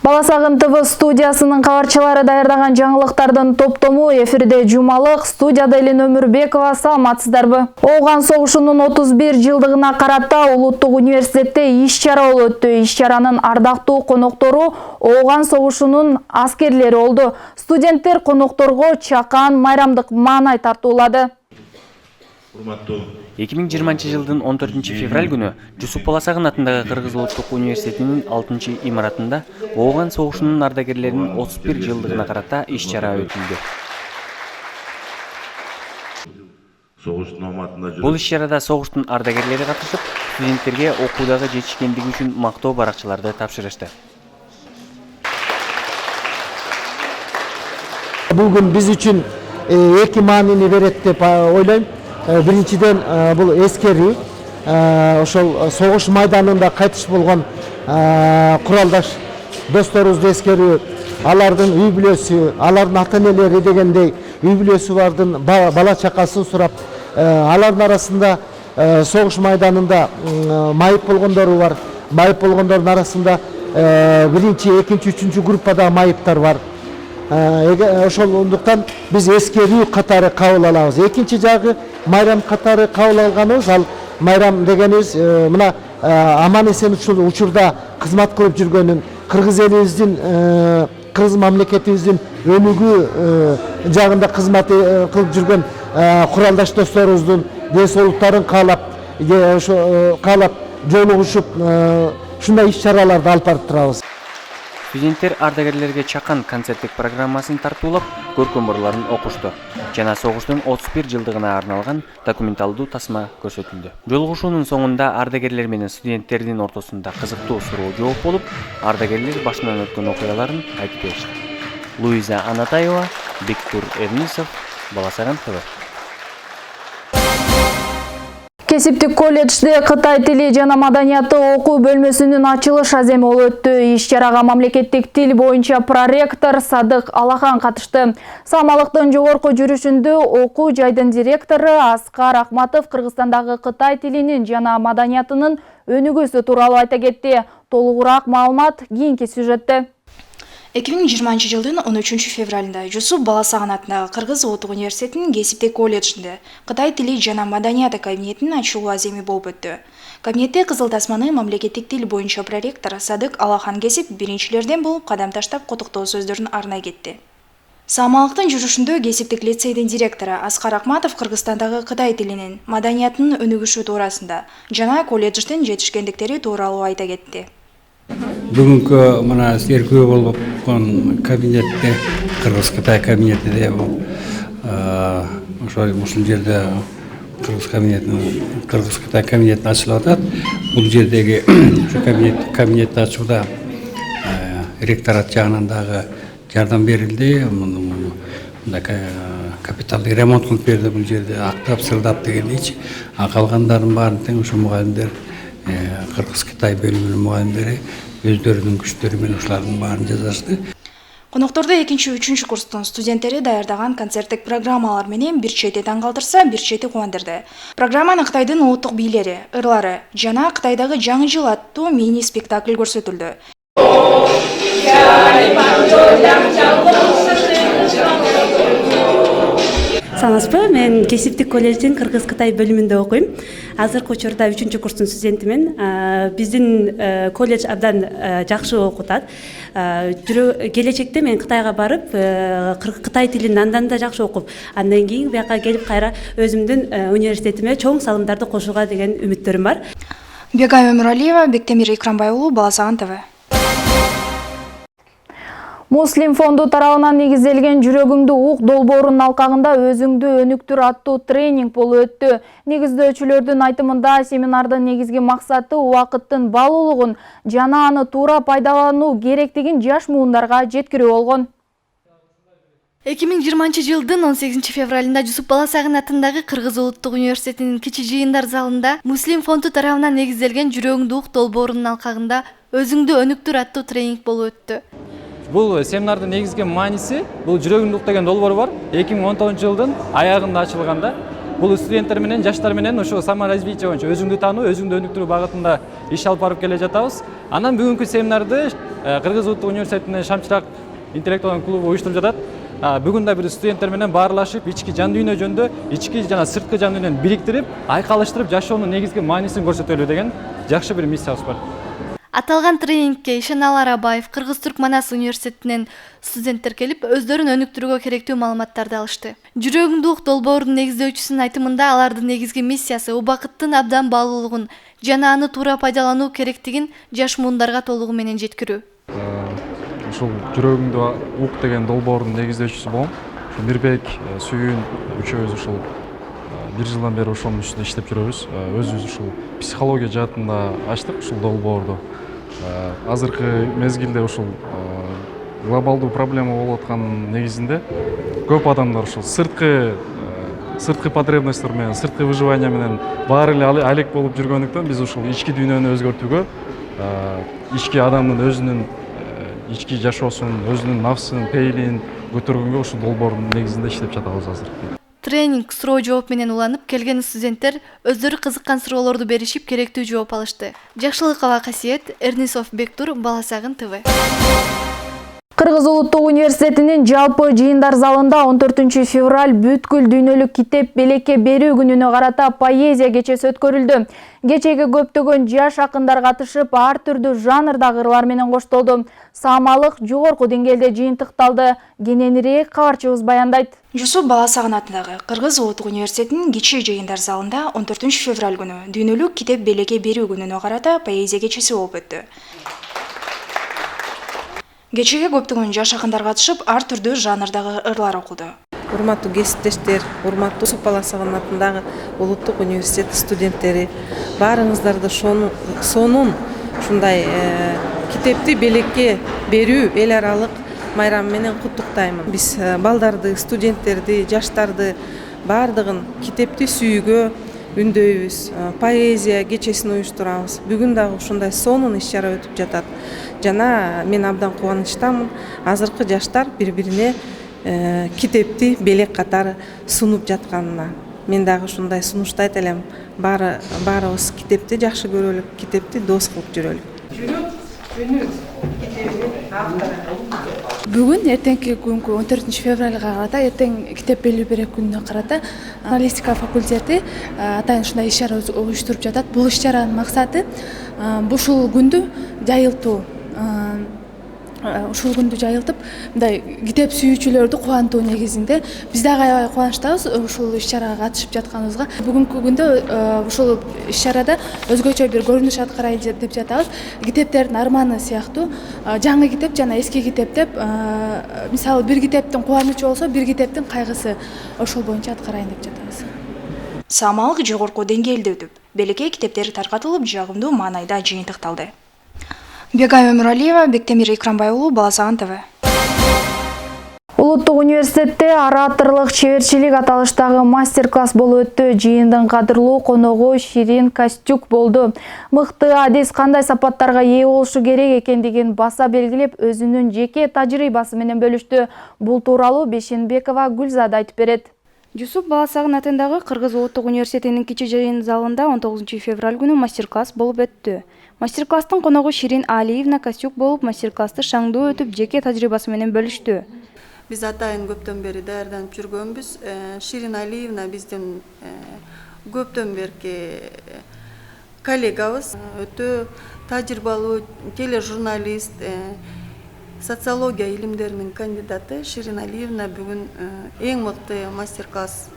Баласагын ТВ студиясынын кабарчылары даярдаган жаңылыктардын топтому эфирде жумалык. Студияда Элин Өмүрбекова, саламатсыздарбы? Ооган согушунун 31 жылдыгына карата Улуттук университетте иш-чара болуп өттү. Иш-чаранын ардактуу коноктору Ооган согушунун аскерлери болду. Студенттер конокторго чакан, майрамдык маанай тартуулады. 2020 жылдын 14 февраль күнү Жусуп Баласагын атындагы Кыргыз Улуттук университетинин 6-имаратында Ооган согушунун ардагерлеринин 31 жылдыгына карата иш-чара өтүлдү. Бул иш-чарада согуштун ардагерлери катышып, студенттерге окуудагы жетишкендиги үчүн мактоо баракчаларды тапшырышты. Бүгүн биз үчүн эки маанини берет деп ойлойм. Биринчиден бул эскерүү, ошол согуш майданында кайтыш болгон куралдаш досторубузду эскерүү, алардын үй бүлөсү, алардын ата-энелери дегендей үй бүлөсү бардын бала чакасын сурап, алардын арасында согуш майданында майып болгондору бар. Майып болгондордун арасында биринчи, экинчи, үчүнчү группада майыптар бар. Ошондуктан биз эскерүү катары кабыл алабыз. Экинчи жагы майрам катары кабыл алганыбыз, ал майрам дегенибиз мына аман эсен ушул учурда кызмат кылып жүргөнүн, кыргыз элибиздин, кыргыз мамлекетибиздин өнүгүү жагында кызмат кылып жүргөн куралдаш досторубуздун ден соолуктарын каалап жолугушуп ушундай иш-чараларды алып барып турабыз. Студенттер ардагерлерге чакан концерттик программасын тартуулап, көркөм-ырларын окушту. Жана согуштун 31 жылдыгына арналган документалдуу тасма көрсөтүлдү. Жолугушуунун соңунда ардагерлер менен студенттердин ортосунда кызыктуу суроо жооп болуп, ардагерлер башынан өткөн окуяларын айтып беришти. Луиза Анатаева, Биктур Эрнисов, Баласагын ТВ. Кесиптик колледжде Кытай тили жана маданияты окуу бөлмөсүнүн ачылыш аземи болуп өттү. Иш-чарага мамлекеттик тил боюнча проректор Садык Алахан катышты. Самалыктын жогорку жүрүшүндө окуу жайдын директору Аскар Акматов Кыргызстандагы Кытай тилинин жана маданиятынын өнүгүүсү тууралуу айта кетти. Толугураак маалымат кийинки сюжетте. 2020 жылдын 13 февралында Жусуп Баласагын атындагы Кыргыз Улуттук университетинин кесиптик колледжинде Кытай тили жана маданияты кабинетинин ачылуу аземи болуп өттү. Кабинетте кызыл тасманы мамлекеттик тил боюнча проректор Садык Алахан кесип, биринчилерден болуп кадам таштап котуктоо сөздөрүн арнай кетти. Самалыктын жүрүшүндө кесиптик лицейдин директору Аскар Акматов Кыргызстандагы Кытай тилинин, маданиятынын өнүгүшү туурасында жана колледждин жетишкендиктери тууралуу айта кетти. Бүгүнкү мына серкөө болуп аткан кабинетте, Кыргыз-Кытай кабинетиде ушул жерде Кыргыз-Кытай кабинети ачылып атат. Бул жердеги ушу кабинетти ачууда ректорат жагынан дагы жардам берилди. Капиталдык ремонт кылып берди бул жерде, актап, сырдап дегендейчи. Калгандардын баарын тең ушу мугалимдер, Кыргыз-Кытай бөлүмүнүн мугалимдери өздөрүнүн күчтөрү менен ушулардын баарын жасашты. Коноктордо 2-3 курстун студенттери даярдаган концерттик программалар менен бир чети таң калтырса, бир чети кубандырды. Программаны Кытайдын улуттук бийлери, ырлары жана Кытайдагы жаңы жыл аттуу мини спектакль көрсөтүлдү. Саламатсызбы, мен кесиптик колледждин Кыргыз-Кытай бөлүмүндө окуйм. Азыркы учурда 3 курстун студентимин. Биздин колледж абдан жакшы окутат. Келечекте мен Кытайга барып, Кытай тилин андан да жакшы окуп, андан кийин бияка келип кайра өзүмдүн университетиме чоң салымдарды кошууга деген үмүттөрүм бар. Бегай Өмүралиева, Бектемир Экранбай уулу, Баласагын ТВ. Муслим фонду тарабынан негизделген жүрөгүңдү ук долбоорунун алкагында өзүңдү өнүктүр аттуу тренинг болуп өттү. Негиздөөчүлөрдүн айтымында семинардын негизги максаты убакыттын баалуулугун жана аны туура пайдалануу керектигин жаш муундарга жеткирүү болгон. 2020 жылдын 18 февралында Жусуп Баласагын атындагы Кыргыз Улуттук университетинин кичи жыйындар залында Муслим фонду тарабынан негизделген жүрөгүңдү ук долбоорунун алкагында өзүңдү өнүктүр аттуу тренинг болуп өттү. Бұл семинардың негізгі мааниси, бұл жүрегіңді ук деген долбоор бар. 2019 жылдың аягында ачылганда. бул студенттер менен жаштар менен ошо саморазвитие боюнча өзүңдү таануу, өзүңдү өнүктүрүү багытында иш алып барып келе жатабыз. Анан бүгүнкү семинарды Кыргыз Улуттук университетинин Шамчырак интеллектуалдык клубу уюштуруп жатат. Бүгүн да бир студенттер менен баарлашып, ички жан дүйнө жөнүндө, ички жана сырткы жан дүйнөнү бириктирип, айкалыштырып жашоонун негизги маанисин көрсөтөлү деген жакшы бир миссиябыз бар. Аталган тренингке Ишенал Арабаев Кыргыз-Түрк Манас университетинен студенттер келип, өздөрүн өнүктүрүүгө керектүү маалыматтарды алышты. Жүрөгүңдү ук долбоорунун негиздөөчүсүнүн айтымында алардын негизги миссиясы убакыттын абдан баалуулугун жана аны туура пайдалануу керектигин жаш муундарга толугу менен жеткирүү. Ушул жүрөгүңдү ук деген долбоордун негиздөөчүсү болом. Мирбек, Сүйүн үчөөбүз ушул 1 жылдан бери ошонун үстүндө иштеп жүрөбүз. Өзүбүз ушул психология жаатында ачтык ушул долбоорду. Азыркы мезгилде ушул глобалдуу проблема болуп аткан негизинде көп адамдар ушул сырткы потребностьтер менен, сырткы выживание менен баары эле алек болуп жүргөндүктөн биз ушул ички дүйнөнү өзгөртүүгө, ички адамдын өзүнүн ички жашоосун, өзүнүн нафсынын, пейилин көтөргөнгө ушул долбоордун негизинде иштеп жатабыз азыр. Тренинг суроо жооп менен уланып, келген студенттер өздөрү кызыккан суроолорду беришип, керектүү жооп алышты. Жакшылыкова Касиет, Эрнисов Бектур, Баласагын ТВ. Кыргыз Улуттук университетинин жалпы жыйындар залында 14 февраль бүткүл дүйнөлүк китеп белекке берүү күнүнө карата поэзия кечеси өткөрүлдү. Кечеге көптөгөн жаш акындар катышып, ар түрдүү жанрдагы ырлар менен коштолду. Саамалык жогорку деңгээлде жыйынтыкталды. Кененирээк кабарчыбыз баяндайт. Жусуп Баласагын атындагы Кыргыз Улуттук университетинин кичи жыйындар залында 14 февраль күнү дүйнөлүк китеп белекке берүү күнүнө карата поэзия кечеси болуп өттү. Кечеге көптөгөн жаш акындар катышып, ар түрдүү жанрдагы ырлар окулду. Урматтуу кесиптештер, урматтуу Жусуп Баласагын атындагы Улуттук университет студенттери, баарыңыздарды сонун ушундай китепти белекке берүү эл аралык майрамы менен куттуктаймын. Биз балдарды, студенттерди, жаштарды баардыгын китепти сүйүүгө үндөйбүз. Поэзия кечесин уюштурабыз. Бүгүн дагы ушундай сонун иш-чара өтүп жатат. Жана мен абдан кубанычтамын. Азыркы жаштар бири-бирине китепти белек катары сунуп жатканына. Мен дагы ушундай сунуштайт элем. Баарыбыз китепти жакшы көрөлүк, китепти дос кылып жүрөлүк. Бүгүн эртеңки күнгү 14 февралга карата, эртең китеп белүү берүү күнүнө карата журналистика факультети атайын ушундай иш-чара уюштуруп жатат. Бул иш-чаранын максаты ушул күндү жайылтуу. Ушул күндү жайылтып, мындай китеп сүйүүчүлөрдү кубантуу негизинде. Биз дагы аябай кубанычтабыз ушул иш-чарага катышып жатканыбызга. Бүгүнкү күндө ушул иш-чарада өзгөчө бир көрүнүш аткарайлы деп жатабыз. Китептердин арманы сыяктуу жаңы китеп жана эски китеп деп, мисалы бир китептин кубанычы болсо, бир китептин кайгысы, ошол боюнча аткарайын деп жатабыз. Саамалык жогорку деңгээлде өтүп, белекке китептер таркатылып, жагымдуу маанайда жыйынтыкталды. Бегай Өмүралиева, Бектемир Икрамбай уулу, Баласагын ТВ. Улуттук университетте ораторлук, чеберчилик аталыштагы мастер-класс болуп өттү. Жыйындын кадырлуу коногу Ширин Костюк болду. Мыкты адис кандай сапаттарга ээ болушу керек экендигин баса белгилеп, өзүнүн жеке тажрыйбасы менен бөлүштү. Бул тууралуу Бешенбекова Гүлзада айтып берет. Жусуп Баласагын атындагы Кыргыз Улуттук университетинин кичи жыйын залында 19 февраль күнү мастер-класс болуп өттү. Мастер-класстын коногу Ширин Алиевна Костюк болуп, мастер-классты шаңдуу өтүп, жеке тажрыйбасы менен бөлүштү. Биз атайын көптөн бери даярданып жүргөнбүз. Ширин Алиевна биздин көптөн берки коллегабыз, өтө тажрыйбалуу тележурналист, социология илимдеринин кандидаты Ширин Алиевна бүгүн эң мыкты мастер-класс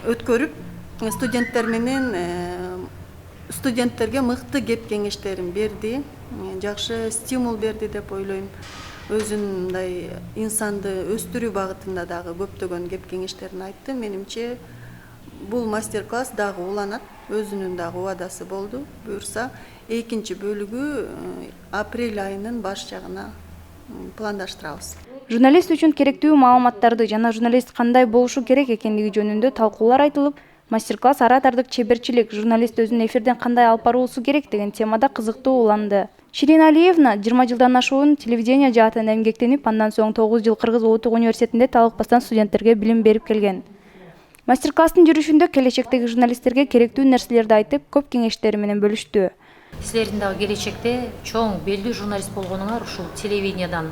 өткөрүп, студенттерге мыкты кеп кеңештерин берди, жакшы стимул берди деп ойлойм. Өзүнүн мындай инсанды өстүрүү багытында дагы көптөгөн кеп кеңештерин айтты. Менимче бул мастер-класс дагы уланат, өзүнүн дагы убадасы болду. Буюрса, экинчи бөлүгү апрель айынын баш жагына пландаштырабыз. Журналист үчүн керектүү маалыматтарды жана журналист кандай болушу керек экендиги жөнүндө талкуулар айтылып, мастер-класс оратордук чеберчилик, журналист өзүн эфирден кандай алып баруусу керек деген темада кызыктуу уланды. Ширин Алиевна 20 жылдан ашуун телевидение жаатында эмгектенип, андан соң 9 жыл Кыргыз Улуттук университетинде талыкпастан студенттерге билим берип келген. Мастер-класстын жүрүшүндө келечектеги журналисттерге керектүү нерселерди айтып, көп кеңештери менен бөлүштү. Силердин дагы келечекте чоң белдүү журналист болгонуңар ушул телевидениядан,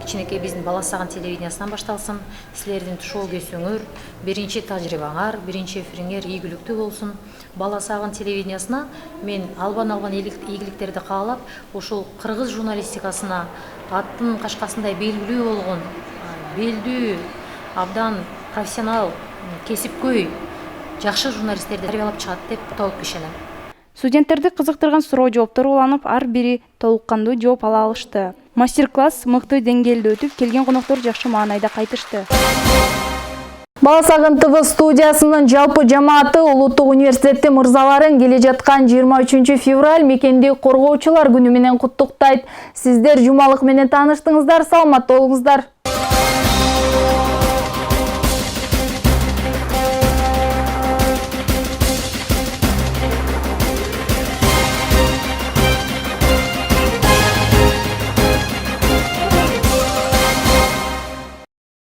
кичинекей биздин Бала Сагын телевидениясынан башталсын. Силердин тушоо көсөңөр, биринчи тажрыйбаңар, биринчи эфириңер ийгиликтүү болсун. Бала Сагын телевидениясына мен албан ийгиликтерди каалап, ушул кыргыз журналистикасына аттын кашкасындай белгилүү болгон, белдүү, абдан профессионал, кесипкөй, жакшы журналисттерди тарбиялап чыгат деп толук ишенем. Студенттерди кызыктырган суроо жооптор уланып, ар бири толук кандуу жооп ала алышты. Мастер-класс мыкты деңгээлде өтүп, келген коноктор жакшы маанайда кайтышты. Бала Сагын ТВ студиясынын жалпы жамааты Улуттук университети мырзаларын келе жаткан 23 февраль мекендик коргоочулар күнү менен куттуктайт. Сиздер жумалык менен тааныштыңыздар, саламатта болуңуздар.